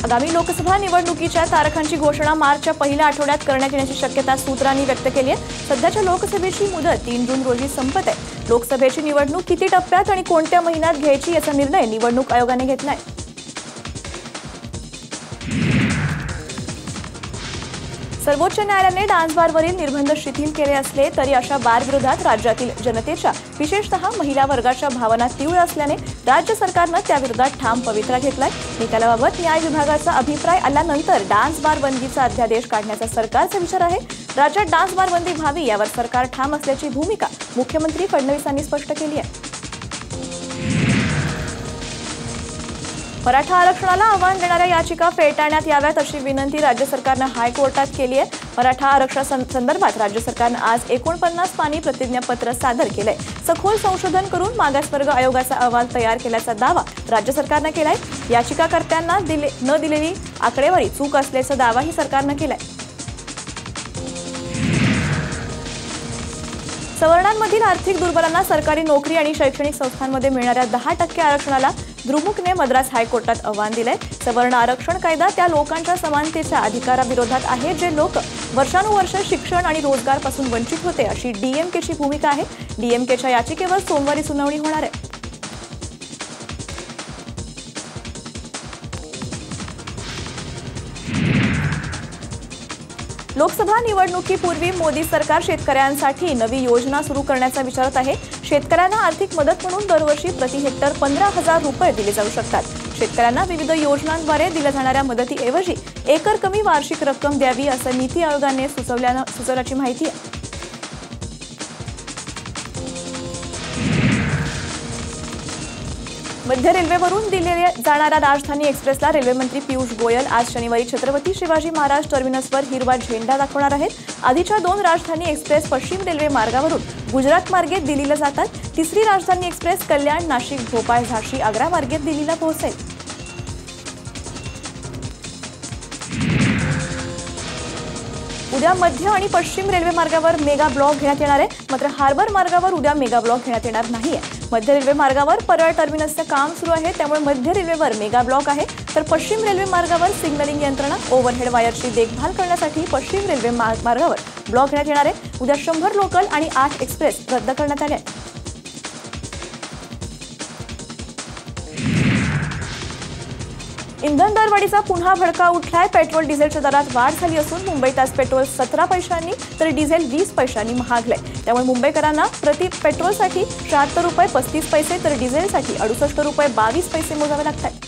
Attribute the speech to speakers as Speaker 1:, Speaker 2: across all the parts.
Speaker 1: आगामी लोकसभा निवडणुकीच्या तारखांची घोषणा मार्चच्या पहिल्या आठवड्यात करण्यात येण्याची शक्यता सूत्रांनी व्यक्त केली आहे। सध्याच्या लोकसभेची मुदत 3 जून रोजी संपत आहे। लोकसभेची निवडणूक किती टप्प्यात आणि कोणत्या महिन्यात घ्यायची याचा निर्णय निवडणूक आयोगाने घेतलाय। सर्वोच्च न्यायालयाने डान्स बारवरील निर्बंध शिथिल केले असले तरी अशा बार विरोधात राज्यातील जनतेच्या विशेषतः महिला वर्गाच्या भावना तीव्र असल्याने राज्य सरकारने त्याविरोधात ठाम पवित्रा घेतलाय। निकालाबाबत न्याय विभागाचा अभिप्राय आल्यानंतर डान्स बार बंदीचा अध्यादेश काढण्याचा सरकारचा विचार आहे। राज्यात डान्स बार बंदी व्हावी यावर सरकार ठाम असल्याची भूमिका मुख्यमंत्री फडणवीसांनी स्पष्ट केली आहे। मराठा आरक्षणाला आव्हान देणाऱ्या याचिका फेटाळण्यात याव्यात अशी विनंती राज्य सरकारने हायकोर्टात केली आहे। मराठा आरक्षणासंदर्भात राज्य सरकारने आज 49 पानी प्रतिज्ञापत्र सादर केलंय। सखोल संशोधन करून मागासवर्ग आयोगाचा अहवाल तयार केल्याचा दावा राज्य सरकारने केलाय। याचिकाकर्त्यांना न दिलेली आकडेवारी चूक असल्याचा दावाही सरकारने केलाय। सवर्णांमधील आर्थिक दुर्बलांना सरकारी नोकरी आणि शैक्षणिक संस्थांमध्ये मिळणाऱ्या 10% आरक्षणाला द्रुमुकने मद्रास हायकोर्टात आव्हान दिले। सवर्ण आरक्षण कायदा त्या लोकांच्या समानतेच्या अधिकाराविरोधात आहे जे लोक वर्षानुवर्ष शिक्षण आणि रोजगारापासून वंचित होते अशी डीएमकेची भूमिका आहे। डीएमकेच्या याचिकेवर सोमवारी सुनावणी होणार आहे। लोकसभा निवडणुकीपूर्वी मोदी सरकार शेतकऱ्यांसाठी नवी योजना सुरू करण्याचा विचारत आहे। शेतकऱ्यांना आर्थिक मदत म्हणून दरवर्षी प्रति हेक्टर 15,000 रुपये दिले जाऊ शकतात। शेतकऱ्यांना विविध योजनांद्वारे दिल्या जाणाऱ्या मदतीऐवजी एकर कमी वार्षिक रक्कम द्यावी असं नीती आयोगाने सुचवल्याची माहिती आहे। मध्य रेल्वेवरून दिल्लीला जाणाऱ्या राजधानी एक्सप्रेसला रेल्वे मंत्री पियुष गोयल आज शनिवारी छत्रपती शिवाजी महाराज टर्मिनसवर हिरवा झेंडा दाखवणार आहेत। आधीच्या 2 राजधानी एक्सप्रेस पश्चिम रेल्वे मार्गावरून गुजरात मार्गे दिल्लीला जातात। तिसरी राजधानी एक्सप्रेस कल्याण, नाशिक, भोपाळ, झाशी, आग्रा मार्गे दिल्लीला पोहोचेल। उद्या मध्य आणि पश्चिम रेल्वे मार्गावर मेगा ब्लॉक घेण्यात येणार आहे। मात्र हार्बर मार्गावर उद्या मेगा ब्लॉक घेण्यात येणार नाहीये। मध्य रेल्वे मार्गावर परळ टर्मिनसचं काम सुरू आहे, त्यामुळे मध्य रेल्वेवर मेगा ब्लॉक आहे। तर पश्चिम रेल्वे मार्गावर सिग्नलिंग यंत्रणा, ओव्हरहेड वायरची देखभाल करण्यासाठी पश्चिम रेल्वे मार्गावर ब्लॉक घेण्यात येणार आहे। उद्या 100 लोकल आणि 8 एक्सप्रेस रद्द करण्यात आले आहेत। इंधन दरवाढीचा पुन्हा भडका उठलाय। पेट्रोल डिझेलच्या दरात वाढ झाली असून मुंबईत आज पेट्रोल 17 पैशांनी तर डिझेल 20 पैशांनी महागलंय। त्यामुळे मुंबईकरांना प्रति पेट्रोलसाठी 76 रुपये 35 पैसे तर डिझेलसाठी 68 रुपये 22 पैसे मोजावे लागतात।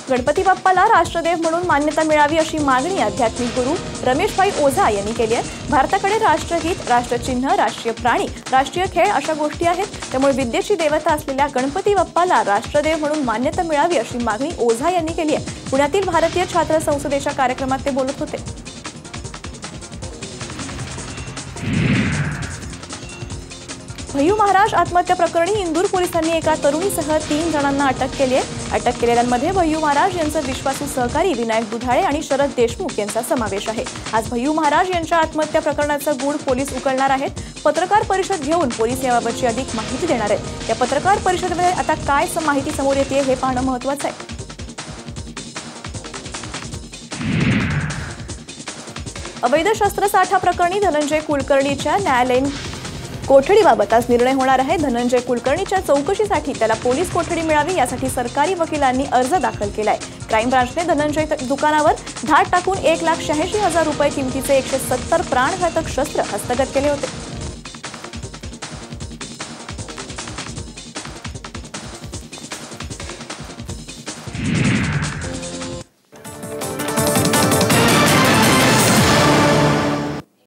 Speaker 1: गणपती बाप्पाला राष्ट्रदेव म्हणून मान्यता मिळावी अशी मागणी आध्यात्मिक गुरु रमेशभाई ओझा यांनी केली आहे। भारताकडे राष्ट्रगीत, राष्ट्रचिन्ह, राष्ट्रीय प्राणी, राष्ट्रीय खेळ अशा गोष्टी आहेत। त्यामुळे विद्येची देवता असलेल्या गणपती बाप्पाला राष्ट्रदेव म्हणून मान्यता मिळावी अशी मागणी ओझा यांनी केली आहे। पुण्यातील भारतीय छात्र संसदेच्या कार्यक्रमात ते बोलत होते। भय्यू महाराज आत्महत्या प्रकरणी इंदूर पोलिसांनी एका तरुणीसह 3 जणांना अटक केली आहे। अटक केलेल्यांमध्ये भय्यू महाराज यांचे विश्वासू सहकारी विनायक दुधाळे आणि शरद देशमुख यांचा समावेश आहे। आज भय्यू महाराज यांच्या आत्महत्या प्रकरणाचा गूढ पोलीस उकलणार आहेत। पत्रकार परिषद घेऊन पोलीस याबाबतची अधिक माहिती देणार आहेत। या पत्रकार परिषदेमध्ये आता काय माहिती समोर येते हे पाहणं महत्त्वाचं आहे। अवैध शस्त्रसाठा प्रकरणी धनंजय कुलकर्णीच्या न्यायालयीन कोठडीबाबत आज निर्णय होणार आहे। धनंजय कुलकर्णीच्या चौकशीसाठी त्याला पोलीस कोठडी मिळावी यासाठी सरकारी वकिलांनी अर्ज दाखल केलाय। क्राईम ब्रांचने धनंजय दुकानावर धाड टाकून 1,86,000 रुपये किमतीचे 170 प्राणघातक शस्त्र हस्तगत केले होते।